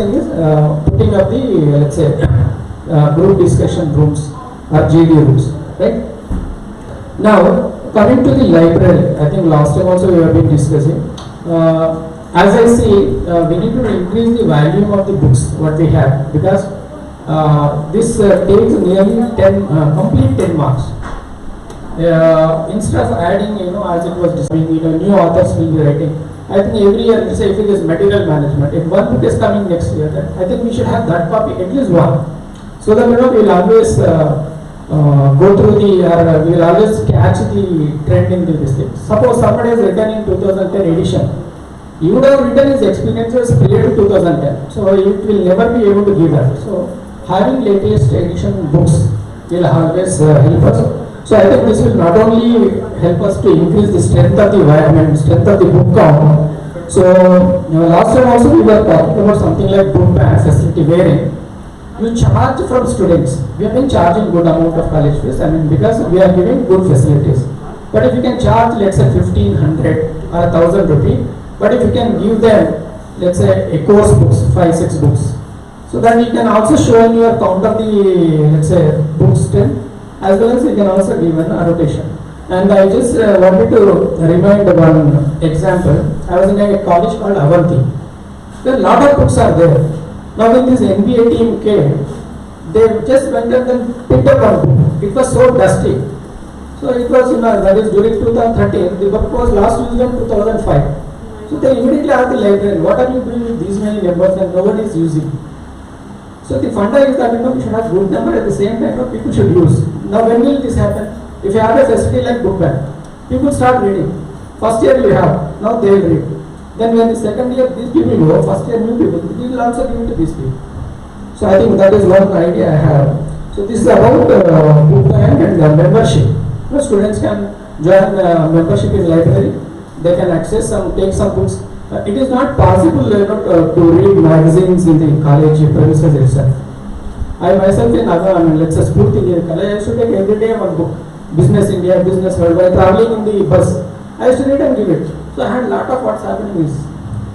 thing is putting up the, let's say, group discussion rooms or GD rooms, right? Now, coming to the library, I think last time also we have been discussing. As I see, we need to increase the volume of the books what we have, because this takes nearly 10, complete 10 marks. Instead of adding, as it was discussing, new authors will be writing. I think every year, let's say if it is material management, if one book is coming next year, then I think we should have that copy, at least one. So that we will always go through we will always catch the trend in this thing. Suppose somebody has written in 2010 edition, you would have written his experiences prior to 2010. So it will never be able to give that. So having latest edition books will always help us. So I think this will not only help us to increase the strength of the environment, strength of the book count. So last time also we were talking about something like book bank facility, wherein you charge from students. We have been charging good amount of college fees. I mean, because we are giving good facilities. But if you can charge, let's say 1,500 or 1,000 rupees, but if you can give them, let's say, a course books, 5-6 books, so then you can also show in your count of the, let's say, books 10, as well as you can also give an annotation. And I just wanted to remind one example. I was in a college called Avanti. There are a lot of books are there. Now when this NBA team came, they just went and picked up one book. It was so dusty. So it was, that is during 2013, the book was last used in 2005. So they immediately asked the librarian, what are you doing with these many numbers and nobody is using? So the funda is that we should have good number at the same time people should use. Now when will this happen? If you have a facility like book bank, people start reading. First year you have, now they will read. Then when the second year these people go, first year new people, we will also give it to these people. So I think that is one idea I have. So this is about book bank and membership. Students can join membership in library. They can access take some books. It is not possible to read magazines in the college premises itself. I myself in let's say Spurti in college, I used to take every day one book. Business India, Business World. While traveling in the bus, I used to read and give it. So I had a lot of what's happening is.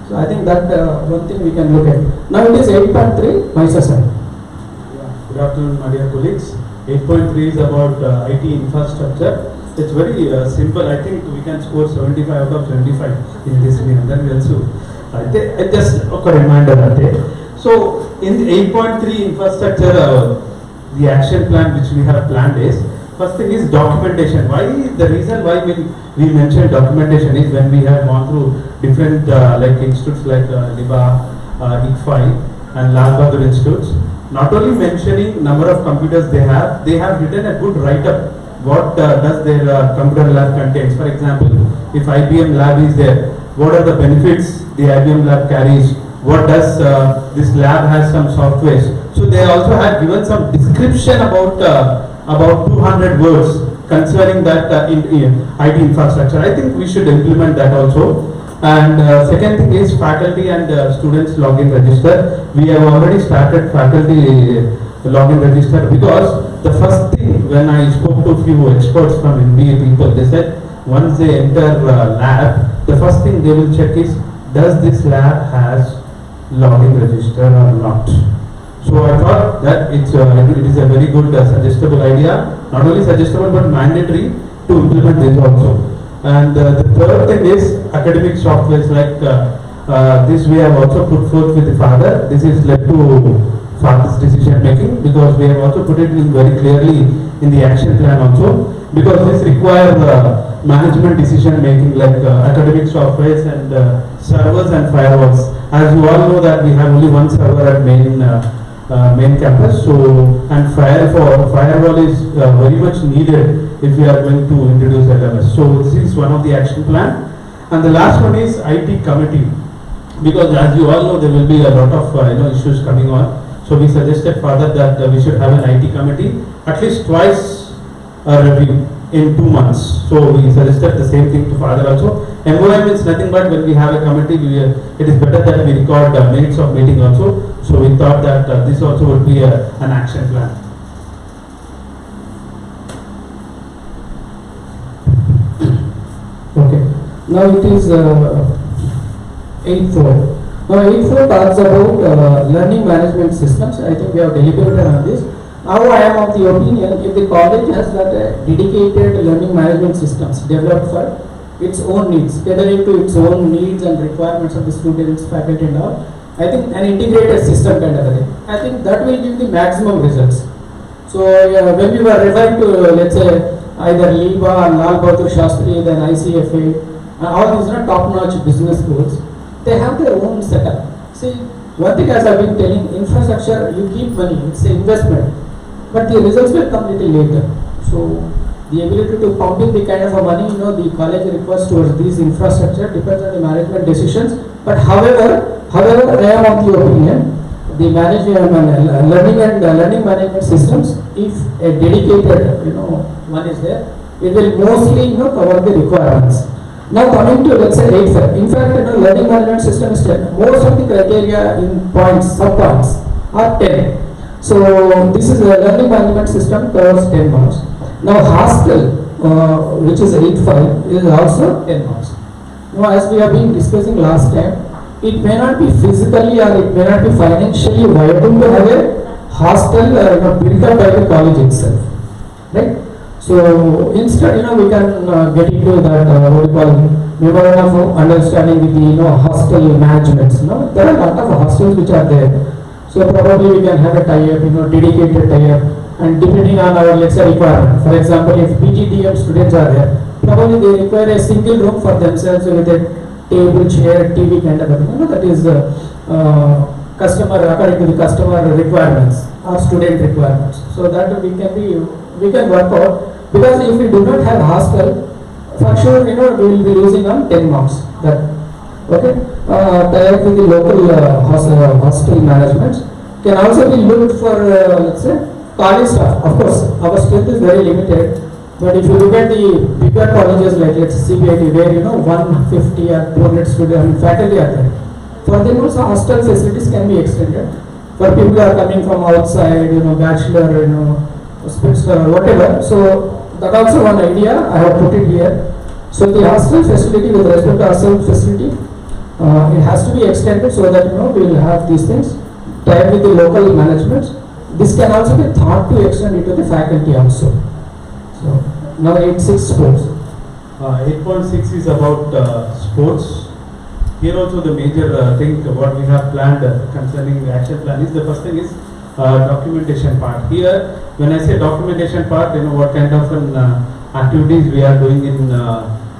So I think that one thing we can look at. Now it is 8.3, Mysore sir. Yeah. Good afternoon, my dear colleagues. 8.3 is about IT infrastructure. It's very simple. I think we can score 75 out of 75 in this way. And then we also, just a reminder that. So in the 8.3 infrastructure, the action plan which we have planned is, first thing is documentation. The reason why we mentioned documentation is when we have gone through different like institutes like LIBA, ICFI and Lal Bahadur institutes. Not only mentioning number of computers they have written a good write-up. What does their computer lab contains? For example, if IBM lab is there, what are the benefits the IBM lab carries? What does this lab has some softwares? So they also have given some description about 200 words concerning that in IT infrastructure. I think we should implement that also. And second thing is faculty and students login register. We have already started faculty login register, because the first thing when I spoke to a few experts from MBA people, they said once they enter lab, the first thing they will check is, does this lab has login register or not? So I thought that it is a very good suggestible idea, not only suggestible but mandatory to implement this also. And the third thing is academic softwares like this we have also put forth with the father. This is led to father's decision making, because we have also put it in very clearly in the action plan also, because this requires management decision making like academic softwares and servers and firewalls. As you all know that we have only one server at main campus, so and firewall is very much needed if we are going to introduce LMS. So this is one of the action plan. And the last one is IT committee, because as you all know there will be a lot of issues coming on. So we suggested further that we should have an IT committee at least twice a review in 2 months. So we suggested the same thing to father also. MOM is nothing but when we have a committee, it is better that we record minutes of meeting also. So we thought that this also would be an action plan. Okay. Now it is 8:04. Now, 8.4 talks about learning management systems. I think we have deliberated on this. Now, I am of the opinion if the college has got a dedicated learning management systems developed for its own needs, catering to its own needs and requirements of the students, faculty, and all. I think an integrated system kind of a thing. I think that will give the maximum results. So, when we were referring to, let's say, either LIBA or Lal Bahadur Shastri, then ICFA, all these are top-notch business schools. They have their own setup. See, one thing as I've been telling, infrastructure, you keep money, it's an investment, but the results will come little later. So, the ability to pump in the kind of a money, the college requires towards these infrastructure depends on the management decisions. But however, I am of the opinion, the learning management systems, if a dedicated, one is there, it will mostly, cover the requirements. Now coming to, let's say, 8.5. In fact, learning management system is 10. Most of the criteria in points, sub-points are 10. So this is a learning management system covers 10 marks. Now hostel, which is 8.5, is also 10 marks. Now as we have been discussing last time, it may not be physically or it may not be financially viable to have a hostel built up by the college itself, right? So instead, we can get into that what we call memorandum of understanding with the hostel managements. There are a lot of hostels which are there. So probably we can have a tie-up, dedicated tie-up, and depending on our, let's say, requirement. For example, if PGDM students are there, probably they require a single room for themselves with a table, chair, TV kind of a thing. That is customer according to the customer requirements or student requirements. So that we can work out, because if we do not have hostel, for sure we will be losing on 10 marks. That okay. Tie-up with the local hostel management can also be looked for let's say college staff. Of course, our strength is very limited. But if you look at the bigger colleges like let's say CBIT, where 150 or 200 students faculty are there, for them also hostel facilities can be extended. For people who are coming from outside, bachelor, spinster, whatever. So that also one idea I have put it here. So the hostel facility, with respect to hostel facility, it has to be extended so that we will have these things tied with the local management. This can also be thought to extend it to the faculty also. So now 8.6 sports. 8.6 is about sports. Here also the major thing what we have planned concerning the action plan is, the first thing is documentation part. Here when I say documentation part, what kind of activities we are doing in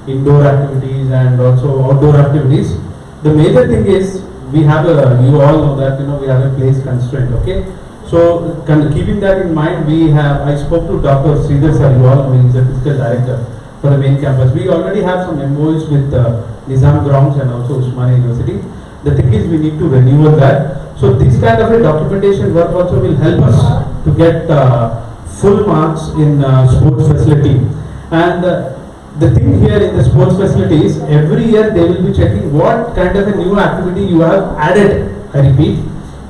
indoor activities and also outdoor activities. The major thing is we have you all know that we have a place constraint. Okay. So keeping that in mind, I spoke to Dr. Sridhar Sir, you all know, he is the physical director for the main campus. We already have some MOUs with Nizam Grounds and also Usmania University. The thing is we need to renew that. So this kind of a documentation work also will help us to get full marks in sports facility. And the thing here in the sports facility is every year they will be checking what kind of a new activity you have added. I repeat.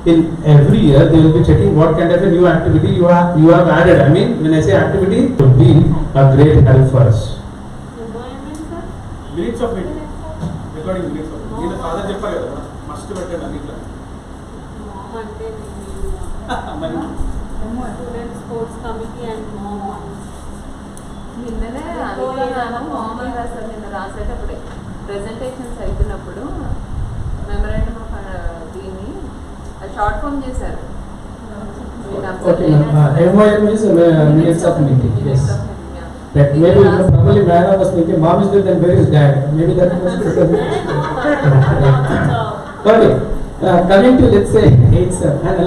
In every year they will be checking what kind of a new activity you have added. I mean, when I say activity, it will be a great help for us. Minutes of meeting. Recording minutes of meeting. Either father చెప్పాలి కదా must పెట్టండి అన్నిట్లో. Student sports committee and mom. నిన్ననే మామూలు రాశారు. నిన్న రాసేటప్పుడే presentations అయిపోయినప్పుడు మెమరాండం ఆఫ్ దీన్ని షార్ట్ ఫామ్ చేశారు. MOM is minutes of meeting. Yes. That maybe probably Mara was thinking, mom is there, then where is dad? Maybe that was okay. Coming to let's say 8.7 and a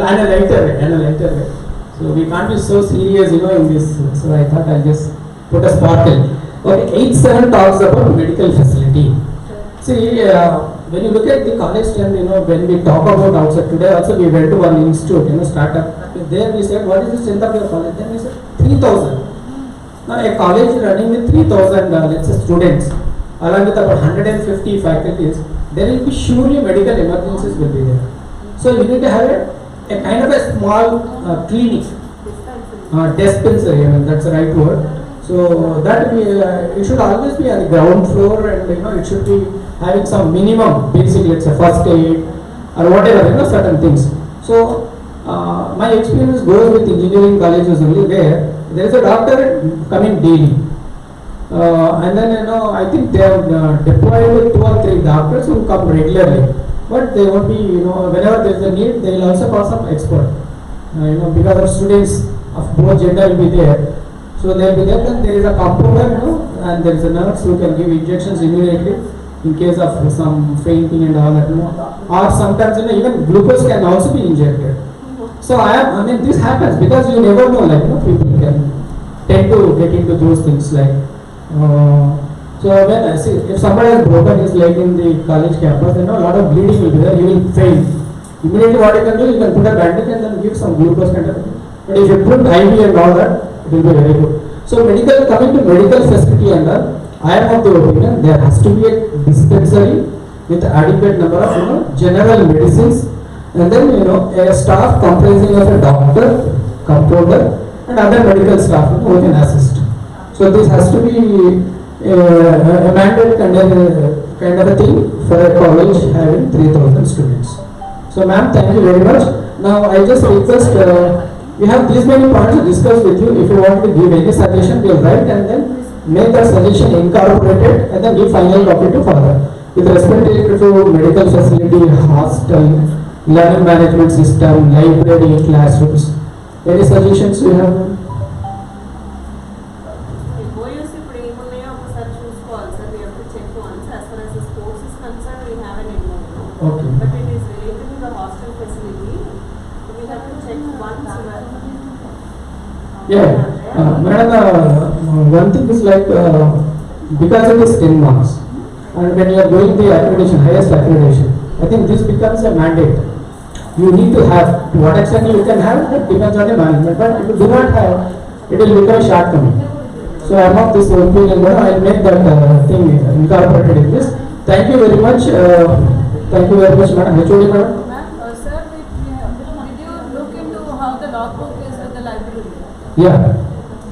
lighter way. So we can't be so serious, in this. So I thought I'll just put a sparkle. Okay, 8.7 talks about medical facility. See, when you look at the college trend, when we talk about outside today, also we went to one institute, startup. There we said, what is the strength of your college? Then we said 3,000. Now a college running with 3,000, let's say students, along with about 150 faculties, there will be surely medical emergencies will be there. So you need to have a kind of a small clinic, dispensary. I mean that's the right word. So that it should always be on the ground floor, and it should be having some minimum basic, let's say first aid, or whatever, certain things. So my experience goes with engineering colleges only, where there is a doctor coming daily. And then I think they have deployed 2 or 3 doctors who come regularly, but they won't be, whenever there is a need, they will also call some expert. Because of students of both gender will be there, so they will be there. Then there is a compounder, and there is a nurse who can give injections immediately in case of some fainting and all that, or sometimes even glucose can also be injected. So I mean this happens because you never know, people can tend to get into those things so when I see if somebody has broken his leg in the college campus, a lot of bleeding will be there, he will faint. Immediately what you can do, you can put a bandage and then give some glucose kind of thing. But if you put IV and all that, it will be very good. So coming to medical facility and all, I am of the opinion there has to be a dispensary with adequate number of general medicines, and then a staff comprising of a doctor, compounder, and other medical staff who can assist. So this has to be a mandate kind of a thing for a college having 3,000 students. So ma'am, thank you very much. Now I just request, we have these many points to discuss with you. If you want to give any suggestion, we'll write and then make that suggestion incorporated and then give final copy to father. With respect to medical facility, hostel, learning management system, library, classrooms, any suggestions you have? Okay. But it is related to the hostel facility. We have to check once. Madam, one thing is because it is 10 marks, and when you are going the accreditation, highest accreditation, I think this becomes a mandate. You need to have, to what extent you can have, it depends on the management, but if you do not have, it will become a shortcoming. So I am of this opinion, I will make that thing incorporated in this. Thank you very much. Thank you very much, madam. HOD, madam. Sir, did you look into how the logbook is at the library? Yeah.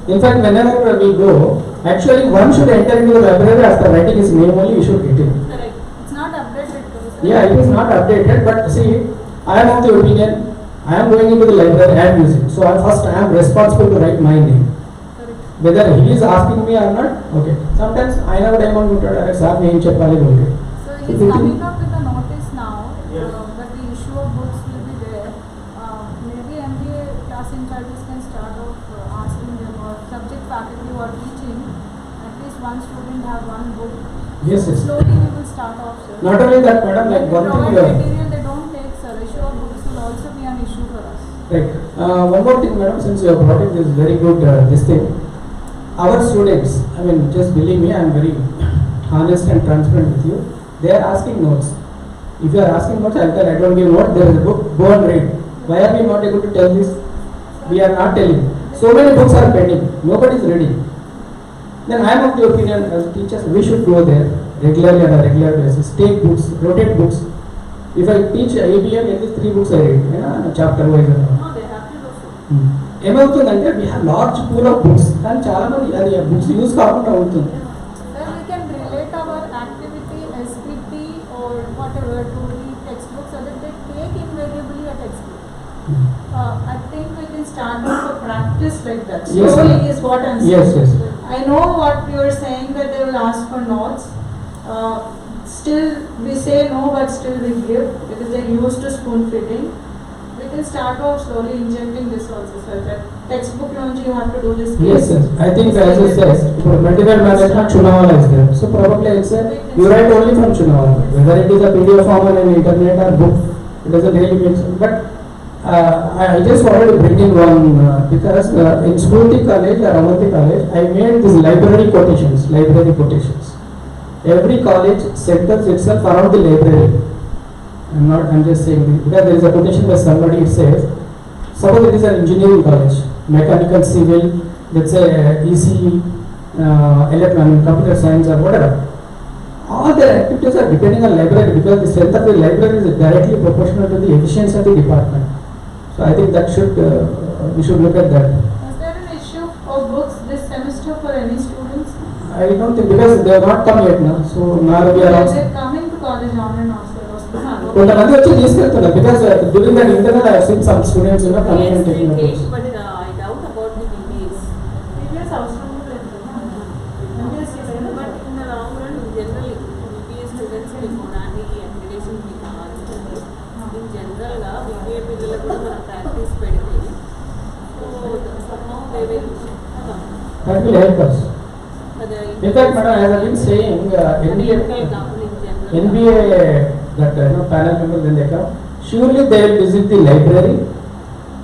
In fact, whenever we go, actually one should enter into the library after writing his name only, you should get in. Correct. It's not updated. Yeah, it is not updated, but see, I am of the opinion, I am going into the library and using. So first I am responsible to write my name. Correct. Whether he is asking me or not, okay. Sometimes I know what I want to do, sir, name cheppali bolke. So he is coming up with a notice now, but the issue of books will be there. Maybe MBA class incharges can start off asking them, or subject faculty who are teaching, at least one student have one book. Yes, yes. Slowly we will start off, sir. Not only that, madam, like one Provide thing. material they don't take, sir. Issue of books will also be an issue for us. Right. One more thing, madam, since you have brought in this very good this thing. Our students, I mean, just believe me, I am very honest and transparent with you. They are asking notes. If you are asking notes, I will tell, I don't give notes, there is a book, go and read. Why are we not able to tell this? We are not telling. So many books are pending, nobody is reading. Then I am of the opinion as teachers, we should go there regularly on a regular basis, take books, rotate books. If I teach ABM, at least 3 books I read, chapter wise. No, they have to do so. ఏమవుతుందంటే we have large pool of books కానీ చాలా మంది అది books use కాకుండా అవుతుంది. Then we can relate our activity, SPT or whatever to the textbook so that they take invariably a textbook. I think we can start with a practice like that. Yes, Slowly ma'am. is what I'm saying. Yes, yes. I know what you are saying that they will ask for notes. Still we say no, but still we give because they're used to spoon feeding. We can start off slowly injecting this also, sir. That textbook launch you have to do this. Yes, yes. I think as I said, for material management, Chunavala is there. So probably I say you write only from Chunavala. Whether it is a PDF form on an internet or book, it doesn't really make sense. But I just wanted to bring in one because in Smriti College or Avanti College, I made these library quotations. Every college centers itself around the library. I'm just saying this because there is a quotation by somebody. It says, suppose it is an engineering college, mechanical, civil, let's say ECE, computer science or whatever. All their activities are depending on library because the strength of the library is directly proportional to the efficiency of the department. So I think that we should look at that. Is there an issue of books this semester for any students? I don't think because they have not come yet now. So now we are also. They're coming to college on and off. కొంతమంది వచ్చి తీసుకెళ్తున్నారు because during that internal I seen some students coming and taking notes. But I doubt about the DBS. DBS అవసరం లేదు. MBS లేదు. But in the long run, generally, BBA students కి కొనాలి accreditation కి కావాల్సింది. In general గా BBA పిల్లలకు కూడా మనం ప్రాక్టీస్ పెడితే so somehow they will come. That will help us. The In fact, madam, as I have been saying, NBA, that panel members when they come, surely they will visit the library,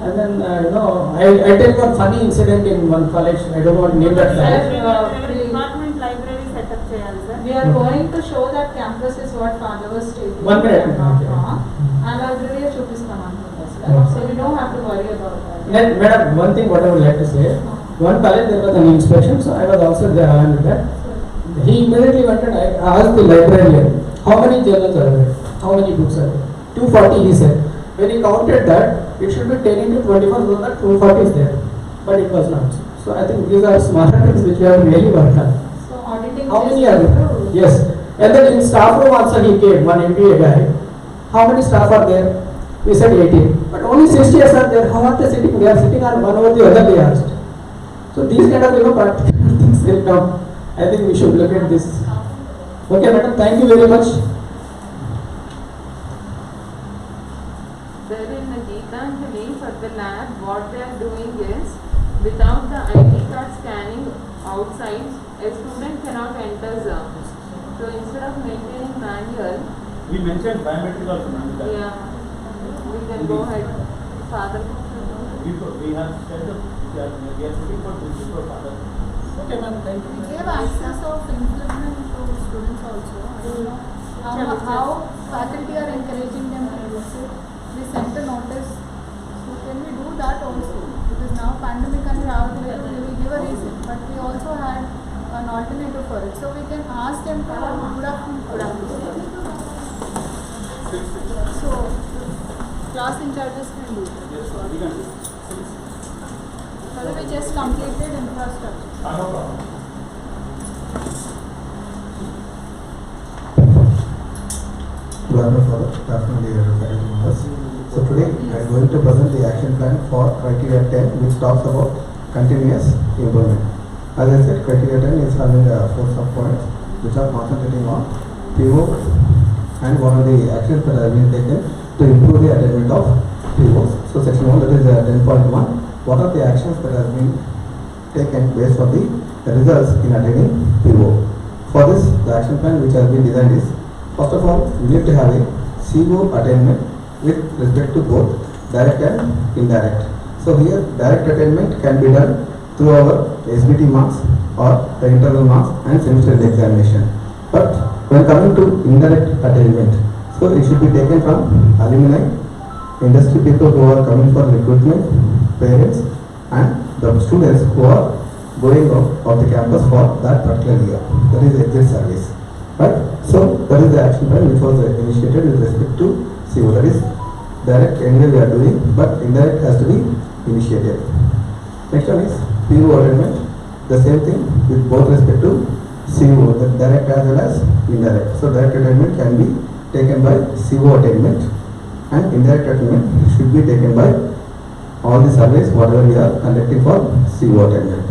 and then I tell you one funny incident in one college. I don't want to name that college. department library setup చేయాలి sir. We are going to show that campus is what Father was stating. 1 minute. And library చూపిస్తాం అనుకుంటా sir. Okay. So we don't have to worry about that. Then, madam, one thing what I would like to say, one college there was an inspection, so I was also there along with that. He immediately went and I asked the librarian, how many journals are there? How many books are there? 240 he said. When he counted that, it should be 10 into 24, so that 240 is there. But it was not. So I think these are smart things which we have really worked on. So auditing. How many just are there? to- Yes. And then in staff room also he came, one MBA guy. How many staff are there? We said 18. But only 60 are there. How are they sitting? They are sitting on one over the other, they asked. So these kind of practical things will come. I think we should look at this. Okay, madam, thank you very much. There in the Geetanjali for the lab, what they are doing is, without the ID card scanning outside, a student cannot enter the. So instead of maintaining manual, We mentioned biometric also, ma'am. yeah, we can go ahead. Father. We have set up, we are looking for this for father. Okay, ma'am, thank you. We gave access of implement to students also. I don't know how faculty are encouraging them to use it. We sent a notice. So can we do that also? Because now pandemic and we will give a reason. But we also had an alternative for it. So we can ask them to good afternoon. So class in charges can do it. Yes, we can do. So we just completed infrastructure. No problem. Good afternoon, dear faculty members. So today I am going to present the action plan for criteria 10, which talks about continuous improvement. As I said, criteria 10 is having 4 sub-points which are concentrating on PO and one of the actions that have been taken to improve the attainment of POs. So section 1, that is 10.1, what are the actions that have been taken based on the results in attaining PO. For this, the action plan which has been designed is, first of all, we need to have a CO attainment with respect to both direct and indirect. So here, direct attainment can be done through our SBT marks or the internal marks and semester examination. But when coming to indirect attainment, so it should be taken from alumni, industry people who are coming for recruitment, parents, and the students who are going out of the campus for that particular year. That is exit service. Right? So that is the action plan which was initiated with respect to CO. That is direct anyway we are doing, but indirect has to be initiated. Next one is PO attainment. The same thing with both respect to CO, the direct as well as indirect. So direct attainment can be taken by CO attainment, and indirect attainment should be taken by all the surveys whatever we are conducting for CO attainment.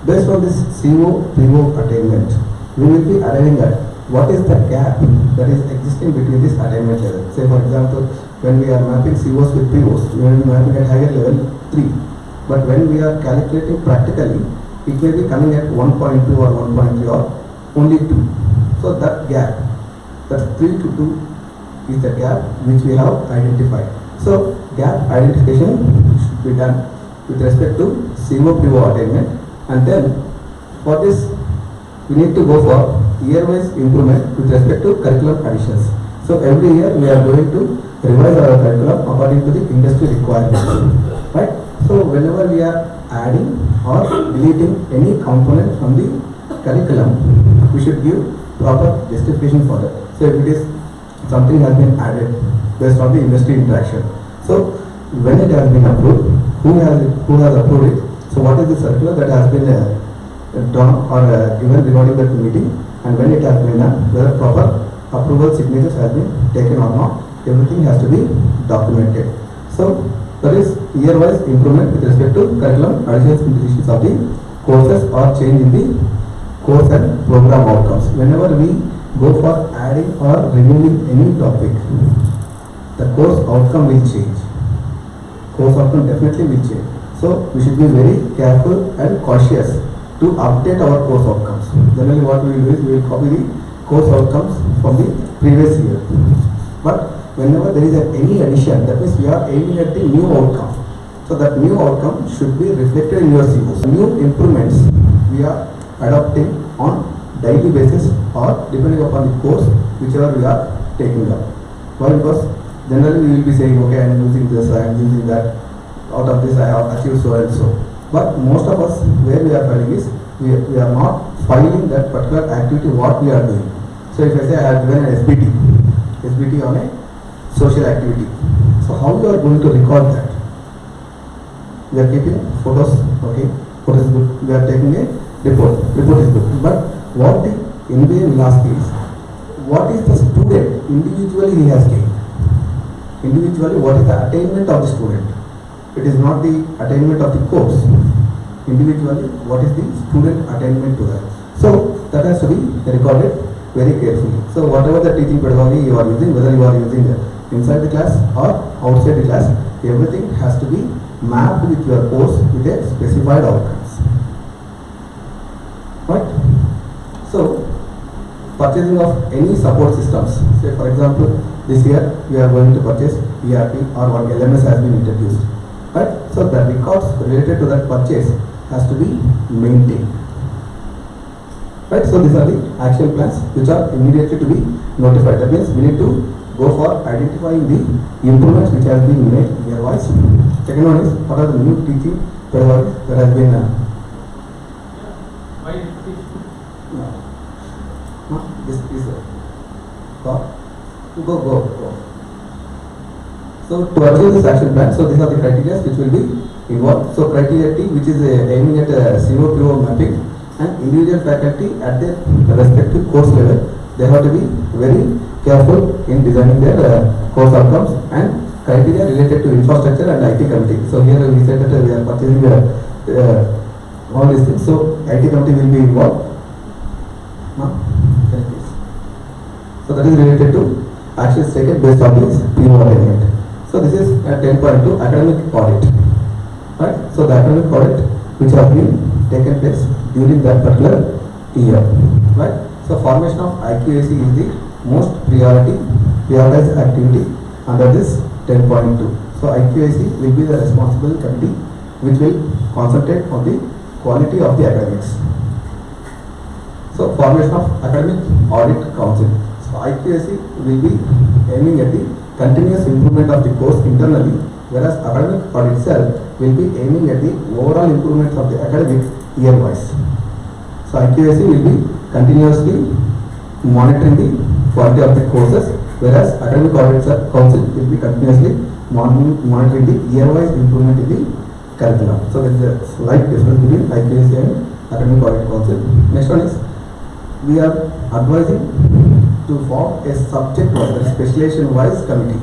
Based on this CO PO attainment, we will be arriving at what is the gap that is existing between this attainment level. Say for example, when we are mapping COs with POs, we will be mapping at higher level 3. But when we are calculating practically, it may be coming at 1.2 or 1.3 or only 2. So that gap, that 3 to 2 is the gap which we have identified. So gap identification should be done with respect to CO PO attainment, and then for this we need to go for year-wise improvement with respect to curriculum additions. So every year we are going to revise our curriculum according to the industry requirements, right? So whenever we are adding or deleting any component from the curriculum, we should give proper justification for that. So if it is something has been added based on the industry interaction, so when it has been approved, who has approved it? So what is the circular that has been done or given regarding that meeting, and when it has been done, whether proper approval signatures have been taken or not, everything has to be documented. So that is year-wise improvement with respect to curriculum, additions, deletions of the courses or change in the course and program outcomes. Whenever we go for adding or removing any topic, the course outcome will change. Course outcome definitely will change. So we should be very careful and cautious to update our course outcomes. Generally what we will do is we will copy the course outcomes from the previous year. But whenever there is any addition, that means we are aiming at the new outcome. So that new outcome should be reflected in your COs. New improvements we are adopting on daily basis or depending upon the course whichever we are taking up. Why? Because generally we will be saying, okay, I am using this, I am using that, out of this I have achieved so and so. But most of us, where we are filing is, we are not filing that particular activity what we are doing. So if I say I have given an SBT on a social activity, so how you are going to record that? We are keeping photos, okay, photos is good, we are taking a report is good. But what the NBA will ask is, what is the student individually he has gained? Individually, what is the attainment of the student? It is not the attainment of the course. Individually, what is the student attainment to that? So that has to be recorded very carefully. So whatever the teaching pedagogy you are using, whether you are using inside the class or outside the class, everything has to be mapped with your course with a specified outcomes. Right? So, purchasing of any support systems, say for example, this year we are going to purchase ERP or one LMS has been introduced. Right? So the records related to that purchase has to be maintained. Right? So these are the action plans which are immediately to be notified. That means we need to go for identifying the improvements which has been made year-wise. Second one is what are the new teaching pedagogy that has been go. So to achieve this action plan, so these are the criteria which will be involved. So criteria T, which is aiming at CO mapping, and individual faculty at their respective course level, they have to be very careful in designing their course outcomes and criteria related to infrastructure and IT committee. So here we said that we are purchasing all these things. So IT committee will be involved. So that is related to actions taken based on this PO attainment. So this is at 10.2 academic audit. Right? So the academic audit which has been taken place during that particular year. Right? So formation of IQAC is the most prioritized activity under this 10.2. So IQAC will be the responsible committee which will concentrate on the quality of the academics. So formation of academic audit council. So IQAC will be aiming at the continuous improvement of the course internally, whereas academic audit itself will be aiming at the overall improvement of the academic year-wise. So IQAC will be continuously monitoring the quality of the courses, whereas academic audit council will be continuously monitoring the year-wise improvement in the curriculum. So there is a slight difference between IQAC and academic audit council. Next one is we are advising to form a subject-wise, specialization-wise committee.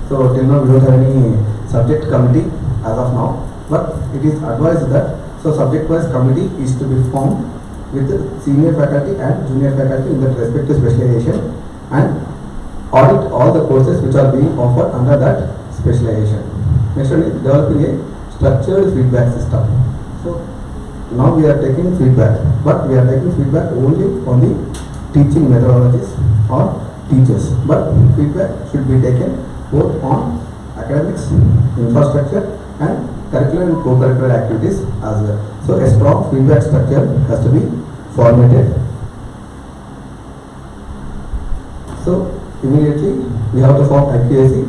So till now we don't have any subject committee as of now, but it is advised that so subject-wise committee is to be formed with senior faculty and junior faculty in that respective specialization and audit all the courses which are being offered under that specialization. Next one is developing a structured feedback system. So now we are taking feedback, but we are taking feedback only on the teaching methodologies or teachers. But feedback should be taken both on academics, infrastructure and curricular and co-curricular activities as well. So a strong feedback structure has to be formulated. So immediately we have to form IQAC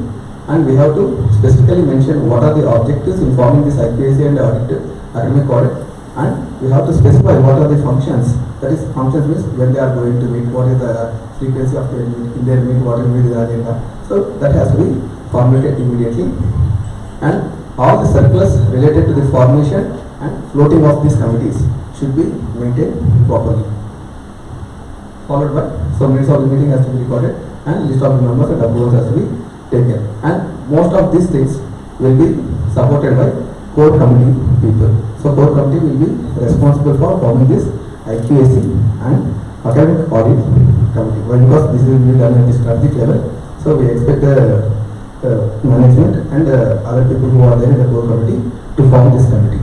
and we have to specifically mention what are the objectives in forming this IQAC and academic audit, and we have to specify what are the functions. That is, functions means when they are going to meet, what is the frequency of their meet, in their meet, what will be the agenda. So that has to be formulated immediately, and all the circulars related to the formation and floating of these committees should be maintained properly. Followed by, so minutes of the meeting has to be recorded. and list of members and approvals has to be taken. And most of these things will be supported by core committee people. So core committee will be responsible for forming this IQAC and academic audit committee. Why? Because this will be done at the strategic level. So we expect the management and other people who are there in the core committee to form this committee.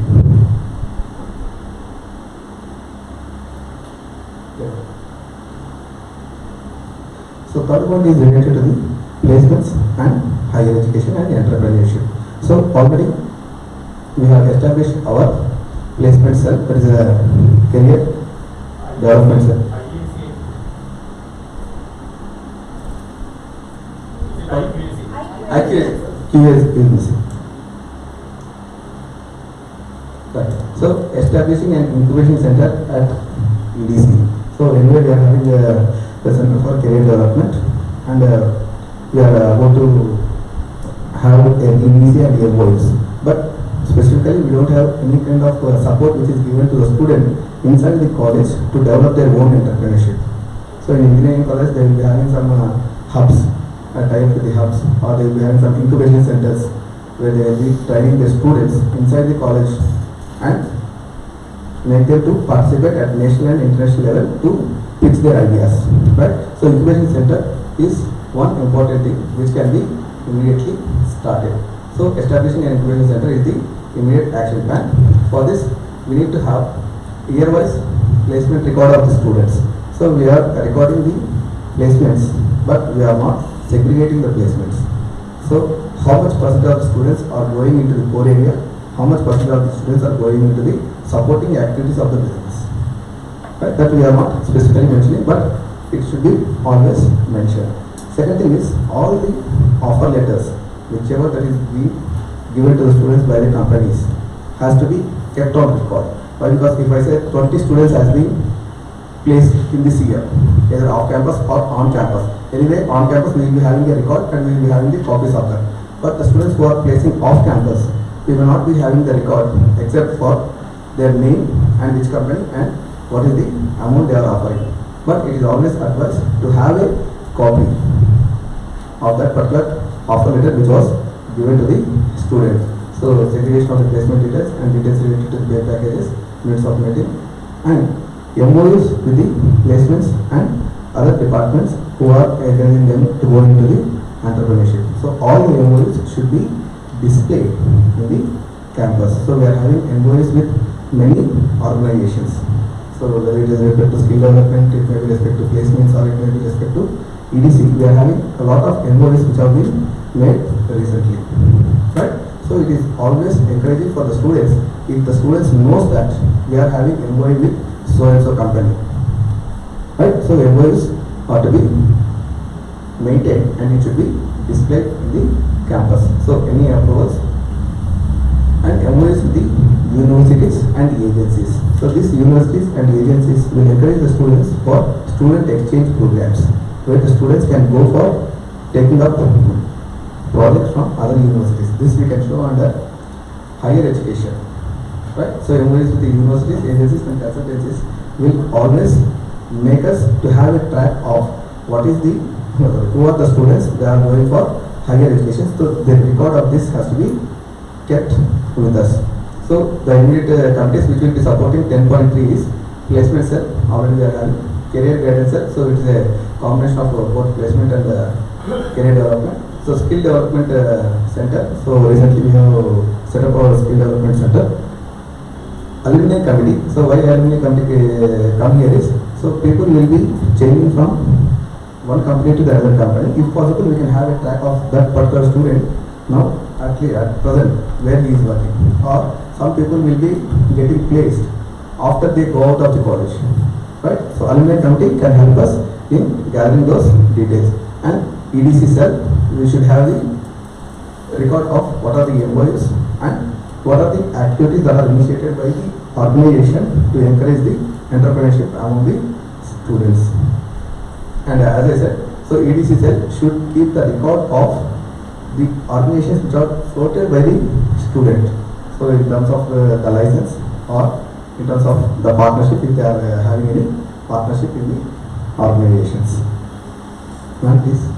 So third one is related to the placements and higher education and entrepreneurship. So already we have established our placement cell, that is a career development cell. QA is missing. Right. So establishing an incubation center at EDC. So anyway we are having the Center for Career Development, and we are going to have an EDC and MOUs. But specifically we don't have any kind of support which is given to the student inside the college to develop their own entrepreneurship. So in engineering college they will be having some hubs, tie up with the hubs, or they will be having some incubation centers where they will be training the students inside the college and make them to participate at national and international level to pitch their ideas. Right? So incubation center is one important thing which can be immediately started. So establishing an incubation center is the immediate action plan. For this we need to have year-wise placement record of the students. So we are recording the placements, but we are not segregating the placements. So how much percent of the students are going into the core area, how much percent of the students are going into the supporting activities of the business. Right? That we are not specifically mentioning, but it should be always mentioned. Second thing is all the offer letters, whichever that is being given to the students by the companies, has to be kept on record. Why? Because if I say 20 students has been placed in this year, either off campus or on campus. Anyway, on campus we will be having a record and we will be having the copies of that. But the students who are placing off campus, we will not be having the record except for their name and which company and what is the amount they are offering. But it is always advised to have a copy of that particular offer letter which was given to the student. So segregation of the placement details and details related to the pay packages, minutes of meeting, and MOUs with the placements and other departments who are encouraging them to go into the entrepreneurship. So all the MOUs should be displayed in the campus. So we are having MOUs with many organizations. So whether it is with respect to skill development, it may be with respect to placements, or it may be with respect to EDC. We are having a lot of MOUs which have been made recently. Right? So it is always encouraging for the students, if the students knows that we are having MOU with so and so company. Right? So MOUs are to be maintained and it should be displayed in the campus. So any approvals and MOUs with the universities and agencies. So these universities and agencies will encourage the students for student exchange programs, where the students can go for taking up projects from other universities. This we can show under higher education. Right? So MOUs with the universities, agencies and consultancies will always make us to have a track of what is the, who are the students they are going for higher education. So the record of this has to be kept with us. So the immediate committees which will be supporting 10.3 is placement cell, already we are having career guidance cell. So it is a combination of both placement and career development. So skill development center. So recently we have set up our skill development center. Alumni committee. So why alumni committee come here is, so people will be changing from one company to the other company. If possible, we can have a track of that particular student now at present where he is working. Or some people will be getting placed after they go out of the college. Right? So alumni committee can help us in gathering those details. And EDC cell, we should have the record of what are the MOUs and what are the activities that are initiated by the organization to encourage the entrepreneurship among the students. And as I said, so EDC cell should keep the record of the organizations which are floated by the student. So in terms of the license or in terms of the partnership, if they are having any partnership in the organizations. Ma'am, please.